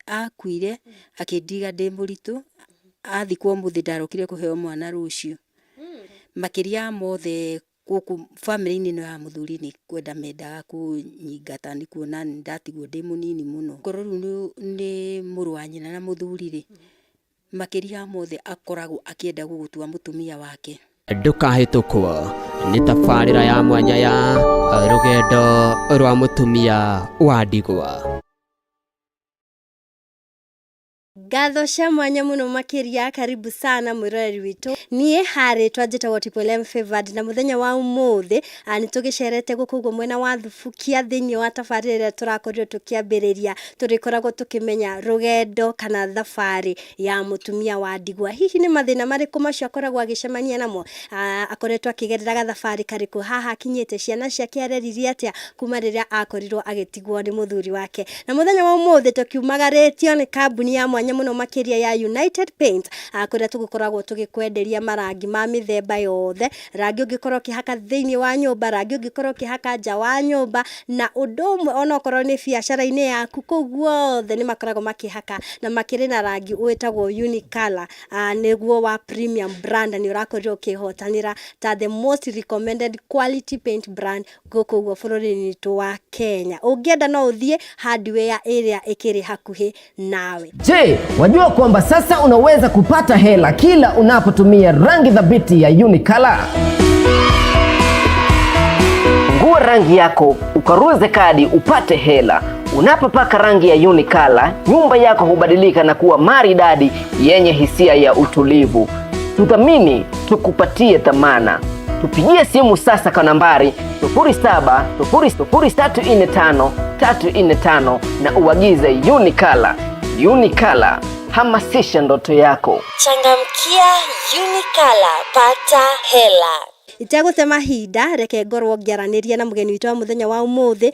akuire akindiga ndi muritu athikwo muthi ndarokire kuheo mwana rucio makiria mothe guku family-ini no ya muthuri ni kwenda mendaga kunyingata ni kuona ndatigwo ndi munini muno ngoro riu ni muru wa nyina na muthuri ri makiria mothe akoragwo akienda gugutua mutumia wake. Ndukahitukwo ni tabarira ya mwanya ya rugendo rwa mutumia wa ndigwa. Gatho cia mwanya muno makiria, karibu sana mwiroreri witu. Nie hari twajita Tipolem Favored na muthenya wa umuthi ni tugicerete gukugo mwena wa Thubukia thiini wa tabarira turakorirwo tukiambiriria turikoragwo tukimenya rugendo kana thafari ya mutumia wa ndigwa. Hihi ni mathina mariku macio akoragwo agicemania namo akoretwo akigerera thafari kariku haha kinyite ciana ciake areririe atia kuma riria akorirwo agitigwo ni muthuri wake. Na muthenya wa umuthi tukiumagaritio ni kambuni ya mwanya muno makiria ya United Paint kuria tugukoragwo tugikwenderia marangi ma mithemba yothe, rangi ungikorwo kihaka thiini wa nyumba, rangi ungikorwo kihaka nja wa nyumba, na undu umwe ona okorwo ni biacara-ini yaku kuguothe ni makoragwo makihaka na makiri na rangi uitagwo Unicolor niguo wa premium brand ni urakorirwo ukihotanira ta the most recommended quality paint brand gukuguo bururi-ini tu wa Kenya. Ungienda no uthie hardware area ikiri hakuhi nawe. Je, wajua kwamba sasa unaweza kupata hela kila unapotumia rangi thabiti ya Unicolor? Ngua rangi yako, ukaruze kadi upate hela. Unapopaka rangi ya Unicolor, nyumba yako hubadilika na kuwa maridadi yenye hisia ya utulivu. Tuthamini, tukupatie dhamana. Tupigie simu sasa kwa nambari 0700345345 na uagize Unicolor. Unicolor, hamasisha ndoto yako. Changamkia Unicolor, pata hela. Itagutema hinda reke ngorwo ngiaraniria na mugeni witu wa muthenya wa umuthi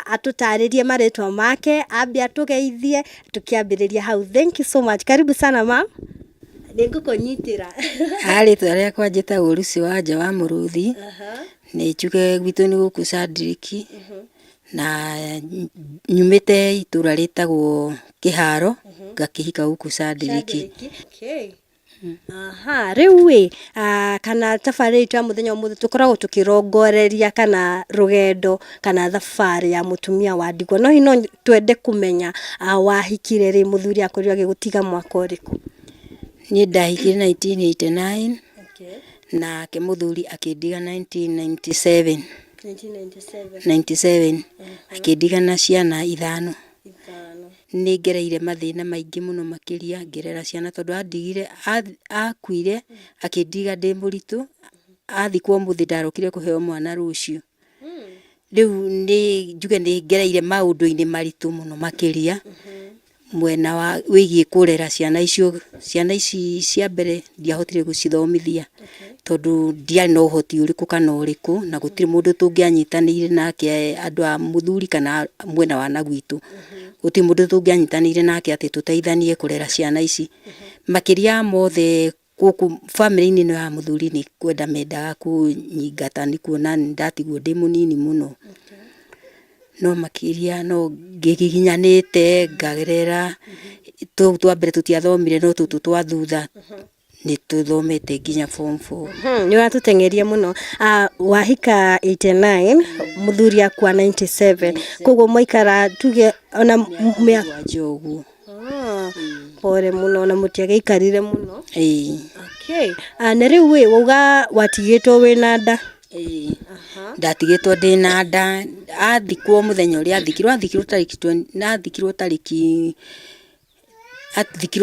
atutaririe maritwa make ambia tugeithie tukiambiriria hau. Thank you so much. Karibu sana ma. Ningukonyitira. Ritwa riakwa njitagwo Lucy Wanja wa Muruthi. Ni njuge gwitu ni guku Sadriki. Na nyumite itura ritagwo Kiharo ngakihika guku Sadriki. Okay. Riu we kana tafari tu ya muthenya umuthi tukoragwo tukirongoreria kana rugendo kana thafari ya mutumia wa ndigwa. No hino twende kumenya wahikire ri muthuri akorirwo agigutiga mwaka uriku? Ni ndahikire 1989. Na ke muthuri akindiga 1997. 97 akindigana ciana ithano. Ni ngereire mathina maingi muno makiria ngerera ciana tondu andigire akuire akindiga ndi muritu athikwo muthi ndarokire kuheo mwana rucio. Riu ni njuge ni ngereire maundu-ini maritu muno makiria mwena wa wigie kurera ciana icio. Ciana ici cia mbere ndiahotire gucithomithia tondu ndiari no uhoti uriku kana uriku na gutiri mundu tungianyitanire nake andu a muthuri kana mwena wa nagwitu. Gutiri mundu tungianyitanire nake ati tuteithanie kurera ciana ici. Makiria mothe guku family-ini no ya muthuri ni kwenda mendaga kunyingata ni kuona ndatigwo ndi munini muno. No makiria no ngiginyanite ngagerera twa mbere tutiathomire no tutu twa thutha ni tuthomete nginya form 4. Ni watutengeria muno. Wahika 89 muthuri akwa 97 koguo mwaikara tuge ona miaka njogu. Pore muno na mutiage ikarire muno. Okay. Na riu we wauga watigitwo wina nda? Ndatigitwo ndina nda. Athikwo muthenya uria athikirwo tariki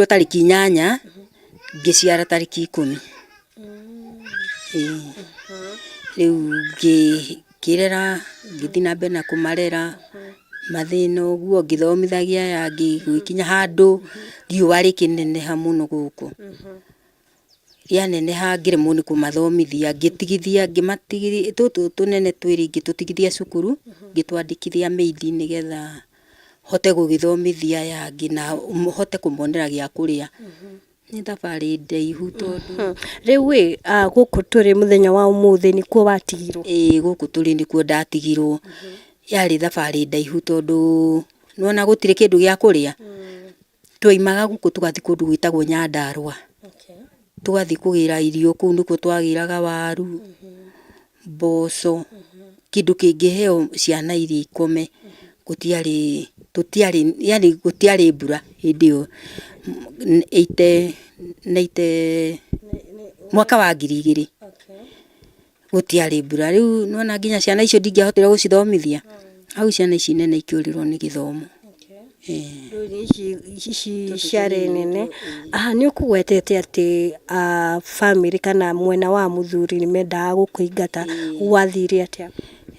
8 ngiciara tariki 10. Riu ngirera ngithi na mbere na kumarera mathina uguo ngithomithagia ya ngigwikinya handu riua rikineneha muno guku. Neneha ngiremwo ni kumathomithia ngitigithia ngimatigithia tutu tunene twiri ngitutigithia cukuru ngitwandikithia meidi nigetha hote gugithomithia yangi na hote kumonera gia kuria. Ni thabari ndaihu tondu riu we guku turi muthenya wa umuthi ni kuo watigirwo? Guku turi ni kuo ndatigirwo. Yari thabari ndaihu tondu nona gutire kindu gia kuria. Twoimaga guku tugathi kundu gwitagwo Nyandarua. Tugathi kugira irio kuu nikuo twagiraga waru, mboco, kindu kingiheo ciana iria ikome. Gutiari yani gutiari mbura hindi iyo 80 mwaka wa 2000 gutiari mbura. Riu nona nginya ciana icio ndingihotire gucithomithia. Au ciana ici nene ikiurirwo ni githomo. Ici ciarĩ nene. Nĩ ũkũgwetete atĩ family kana mwena wa mũthuri nĩ mendaga gũkũingata, gwathire atĩa?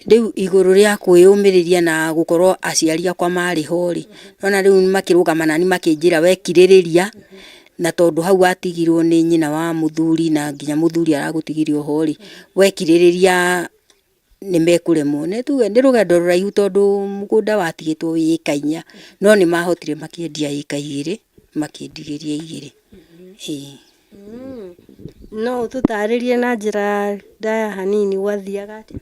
Riu iguru ria kwiyumiriria na gukorwo aciari akwa mari hori, nona riu makirugama nani makinjira wekiririria, na tondu hau atigirwo ni nyina wa muthuri na nginya muthuri aragutigirio hori, wekiririria nimekuremwo. Ni tuge ndi rugendo ruraihu tondu mugunda watigitwo wi ika 4, no ni mahotire makiendia ika 2 makiendigiria 2. No ututaririe na njira ndaya hanini gwathiaga atia?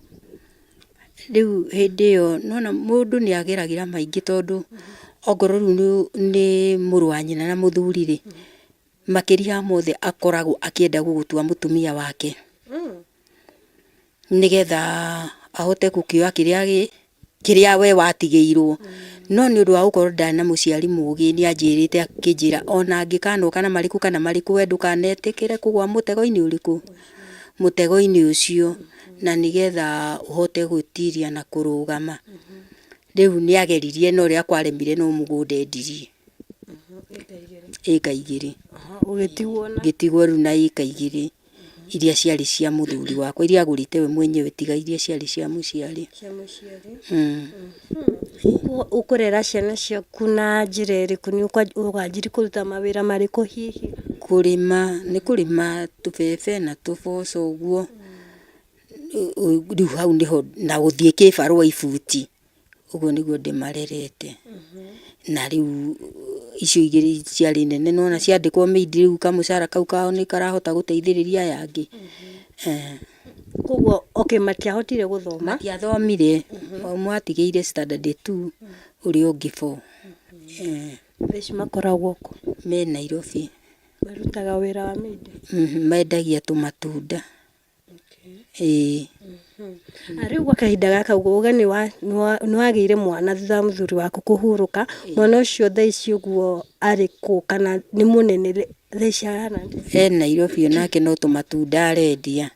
Riu hindi iyo nona mundu ni ageragira maingi tondu ongoro riu ni muru wa nyina na muthuri ri, makiria mothe akoragwo akienda gugutua mutumia wake nigetha ahote gukioya kiria we watigiirwo. No ni undu wa gukorwo ndari na muciari mugi ni anjirite akinjira ona angikanoka na mariku kana mariku we ndukanetikire kugwa mutego-ini uriku, mutego-ini ucio, na nigetha uhote gwitiria na kurugama. Riu ni ageririe no ria kwaremire no mugunda endirie ika 2. Gitigwo riu na ika 2 iria ciari cia muthuri wakwa, iria agurite we mwenyewe, tiga iria ciari cia muciari. Ukurera ciana ciaku na njira iriku? Ni ukanjiri kuruta mawira mariku hihi? Kurima, ni kurima tubebe na tuboco uguo. Riu hau niho na guthie kibarua ibuti, uguo niguo ndimarerete. Na riu icio 2 ciari nene nona ciandikwo meidi, riu kamucara kau kao ni karahota guteithiriria yangi. Koguo matiahotire guthoma? Matiathomire. Umwe atigiire standard 2, uria ungi 4. Theci makoragwo ku? Me Nairobi. Marutaga wira wa meidi? Mendagia tumatunda. Riu gwa kahinda gaka uga ni wagire mwana thutha muthuri waku kuhuruka, mwana ucio thaici uguo ariku kana ni munene thaici hana? Nairobi onake no tumatunda arendia.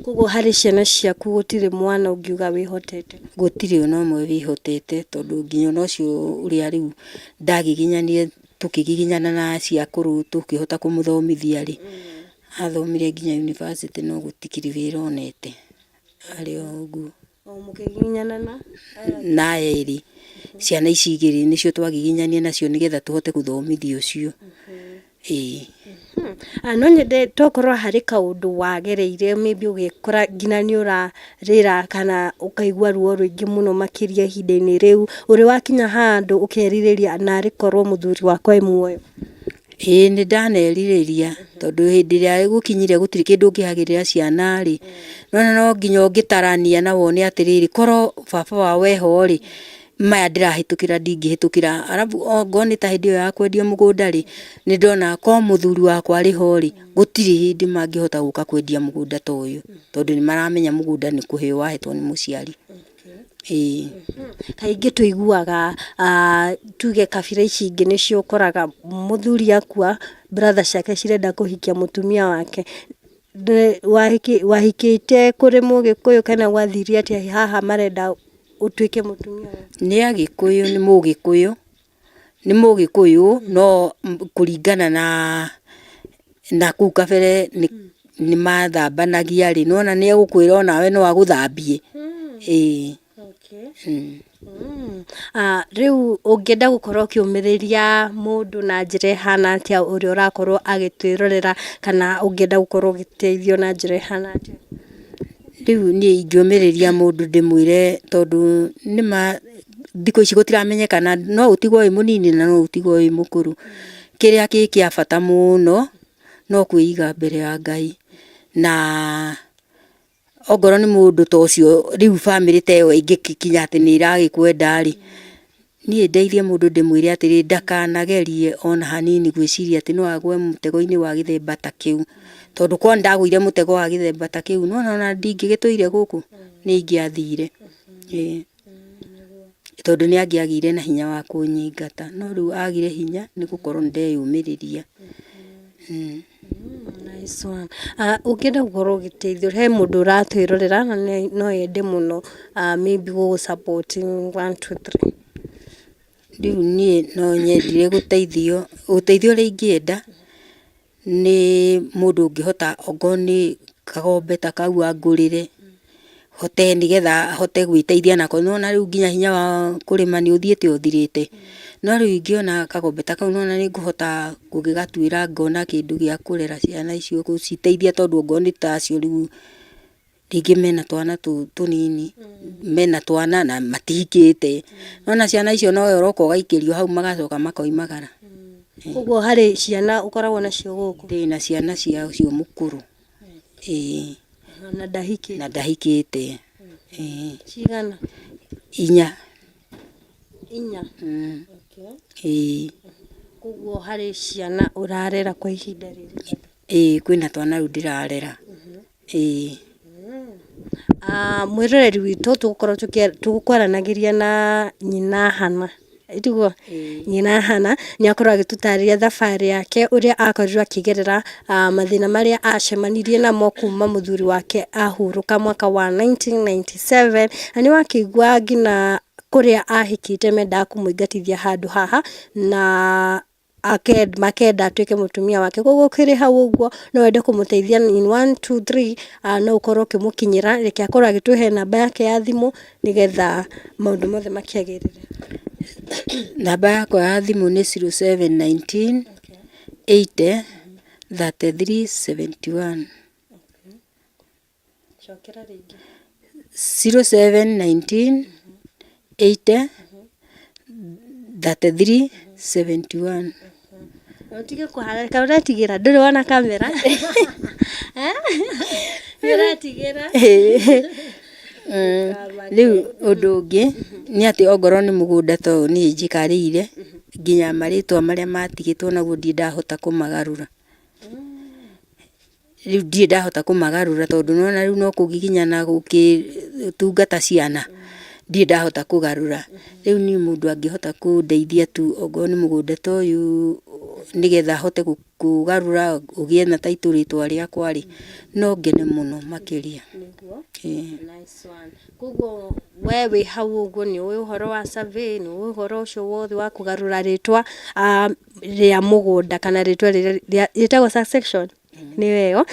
Koguo hari ciana ciaku gutire mwana ungiuga wihotete? Gutire ona umwe wihotete tondu nginya ucio uria riu ndagiginyanie tukigiginyana na ciakuru tukihota kumuthomithia ri, athomire nginya university no gutikiri wira onete ari uguo. Mukigiginyana na eri ciana ici 2 nicio twagiginyania nacio nigetha tuhote kuthomithia ucio. No nyende tokorwo hari kaundu wagereire maybe ugikora ngina ni urarira kana ukaigua ruo ruingi muno makiria ihinda-ini riu, uri wakinya handu ukeririria na arikorwo muthuri wakwa muoyo? Ni ndanerireria tondu hindi ria gukinyire gutiri kindu ngihagirira ciana ri, no nginya ungitarania na wone atiriri korwo baba wawe ho ri, maya ndirahitukira ndingihitukira. Arabu ngoni ta hindi iyo ya kwendia mugunda ri, ni ndona ko muthuri wakwa ari ho ri, gutiri hindi mangihota guka kwendia mugunda ta uyu tondu ni maramenya mugunda ni kuheo wahetwo ni muciari. Kaingi tuiguaga tuge kabira ici ingi nicio ukoraga muthuri akua, brother ciake cirenda kuhikia mutumia wake. Wahikite kuri Mugikuyu kana gwathirie atia haha marenda utuike mutumia wake? Ni Agikuyu, ni Mugikuyu no kuringana na kuu kabere ni mathambanagia ri, nona ni egukwira ona we no aguthambie. Riu ungienda gukorwo kiumiriria mundu na njira hana atia uri urakorwo agitwirorera, kana ungienda gukorwo giteithio na njira hana atia? Riu ni ingiumiriria mundu ndimwire tondu nima thiko ici gutiramenyekana, no utigwo wi munini na no utigwo wi mukuru. Kiria kia bata muno no kwiiga mbere ya Ngai, na ongoro ni mundu ta ucio riu family ta iyo ingikinya ati ni iragikwenda ri, niĩ ndeithie mũndũ ndĩmwĩre atĩrĩ ndakanagerie ona hanini gwĩciria atĩ no agwe mũtego-inĩ wa gĩthemba ta kĩu, tondũ kwa ndagũire mũtego wa gĩthemba ta kĩu no ona ndingĩgĩtũire gũkũ nĩ ingĩathire. Tondũ nĩ angĩagire na hinya wa kũnyingata, no rĩu agire hinya nĩ gũkorwo ndeyũmĩrĩria. Nice one. Ũngĩenda gũkorwo ũgĩteithio he mũndũ ũratwĩrorera na no yende mũno maybe gũgũ support 1 2 3. Rĩu niĩ no nyendire gũteithio ũrĩa ingĩenda nĩ mũndũ ũngĩhota okorwo nĩ kagombe ta kau angũrĩre hote nĩgetha hote gwĩteithia nako, no na rĩu nginya hinya wa kũrĩma nĩ ũthiĩte ũthirĩte, no rĩu ingĩona kagombe ta kau no na nĩngũhota gũgĩgatuĩra ngona kĩndũ gĩa kũrera ciana icio gũciteithia, tondũ okorwo nĩ tacio rĩu rĩngĩ mena twana tũnini mena twana na matihikĩte, no na ciana icio no ũroka ũgaikĩrio hau magacoka makoimagara. Ũguo harĩ ciana ũkoragwo nacio gũkũ? Ndĩna ciana cio mũkũrũ na ndahikĩte? Na ndahikĩte. Cigana? 4. 4? Okay. Ũguo harĩ ciana ũrarera kwa ihinda rĩrĩ? Kwĩna twana rĩu ndĩrarera. Mwĩroreri witũ tũgũkwaranagĩria na nyina Hannah. Itugo nyina Hannah nĩ akorwo agĩtũtarĩria thabarĩ yake ũrĩa akorirwo akĩgerera mathĩna marĩa acemanirie namo kuma mũthuri wake ahurũka mwaka wa 1997, na nĩ wakĩigua nginya kũrĩa ahikĩte mendaga kũmũingatithia handũ haha na makenda atuĩke mũtumia wake. Koguo kĩrĩ hau ũguo no wende kũmũteithia in 1 2 3 no ũkorwo ũkĩmũkinyĩra, reke akorwo agĩtũhe namba yake ya thimũ nĩgetha maũndũ mothe makĩagĩrĩre. Namba yakwa ya thimũ nĩ 0719 80 33 71. Cokera rĩngĩ. 0719 80 33 71. Utige kuharaka, uratigĩra ndũrĩ wona kamera? Uratigĩra? Rĩu ũndũ ũngĩ nĩ atĩ ongorwo nĩ mũgũnda to niĩ njikarĩire nginya marĩtwa marĩa matigĩtwo naguo ndirĩ ndahota kũmagarũra. Rĩu ndirĩ ndahota kũmagarũra tondũ nona rĩu no kũgiginyana gũkĩtungata ciana ndirĩ ndahota kũgarũra. Rĩu niĩ mũndũ angĩhota kũndeithia tu ongorwo nĩ mũgũnda ta ũyũ nĩgetha hote kũgarũra ũgĩe na taitũ rĩtwa rĩakwa rĩ no ngene mũno makĩria. Nice one. Koguo we wĩ hau ũguo nĩ ũĩ ũhoro wa survey, nĩ ũĩ ũhoro ũcio wothe wa kũgarũra rĩtwa rĩa mũgũnda kana rĩtwa rĩrĩa rĩtagwo succession nĩ weo,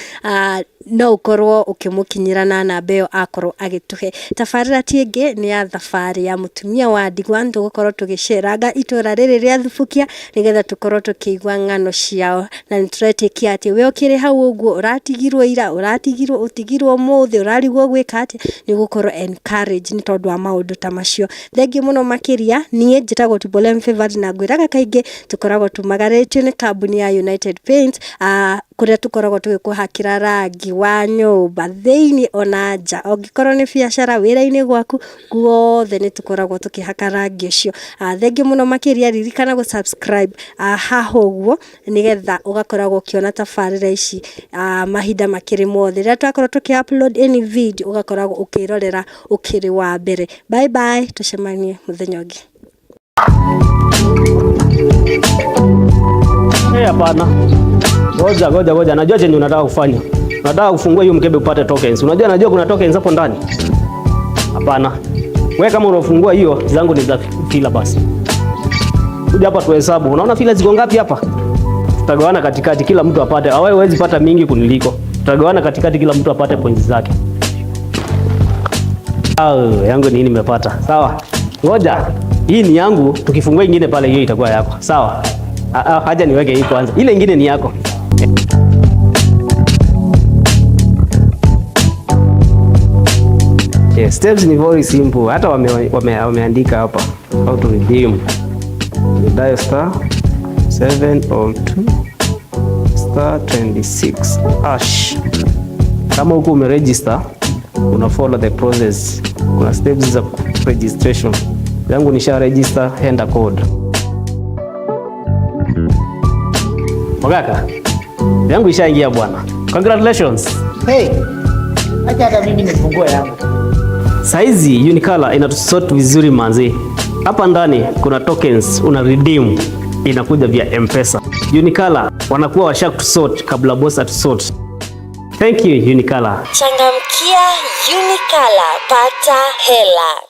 no ũkorwo ũkĩmũkinyĩra na namba ĩyo akorwo agĩtũhe. Tabarĩra ti ĩngĩ nĩ ya thabarĩ ya mũtumia wa ndigwa, tũgũkorwo tũgĩceranga itũra rĩrĩ rĩa Thubukia nĩgetha tũkorwo tũkĩigua ng'ano ciao, na nĩtũretĩkia atĩ we ũkĩrĩ hau ũguo ũratigirwo ira, ũtigirwo ũmũthĩ, ũrarigwo gwĩka atĩ nĩ gũkorwo encourage nĩ tondũ wa maũndũ ta macio. Thengiũ mũno makĩria, niĩ njĩtagwo Tipolem Favored na ngwĩraga kaingĩ tũkoragwo tumagarĩtio nĩ kambuni ya United Paint kũrĩa tũkoragwo tũgĩkũhakĩra rangi wa nyũmba thĩinĩ ona nja. Ongĩkorwo nĩ biacara wĩra-inĩ gwaku guothe nĩ tũkoragwo tũkĩhaka rangi ũcio. Thengiũ mũno makĩria, ririkana gũ-subscribe haha ũguo nĩgetha ũgakoragwo ũkĩona tabarĩra ici mahinda makĩrĩ mothe. Rĩrĩa twakorwo tũkĩ-upload any video ũgakoragwo ũkĩrorera ũkĩrĩ wa mbere. Bye bye, tũcemanie mũthenya ũngĩ. Hapana. Ngoja. Najua chenye unataka kufanya. Unataka kufungua hiyo mkebe upate tokens. Unajua najua kuna tokens hapo ndani. Hapana. Wewe kama unafungua hiyo, zangu ni za fila basi. Kuja hapa tuhesabu. Unaona fila ziko ngapi hapa? Tutagawana katikati kila mtu apate. Wewe huwezi pata mingi kuniliko. Tutagawana katikati kila mtu apate points zake. Yangu nini nimepata? Sawa. Ngoja. Hii ni yangu, tukifungua ingine pale hiyo itakuwa yako. Sawa. Haja niweke hii kwanza. Ile ingine ni yako. Yeah, steps ni very simple. Hata wameandika hapa how to redeem. You dial *702*26#. Kama huko umeregister, una follow the process. Kuna steps za registration. Yangu nisha register, enda code. Magaka, yangu ishaingia bwana. Congratulations. Hey, acha hata mimi nifungue yangu. Saizi Unicolor inatusort vizuri manzi. Hapa ndani kuna tokens una redeem, inakuja via M-Pesa. Unicolor wanakuwa washakusort kabla boss atusort. Thank you Unicolor. Changamkia Unicolor, pata hela.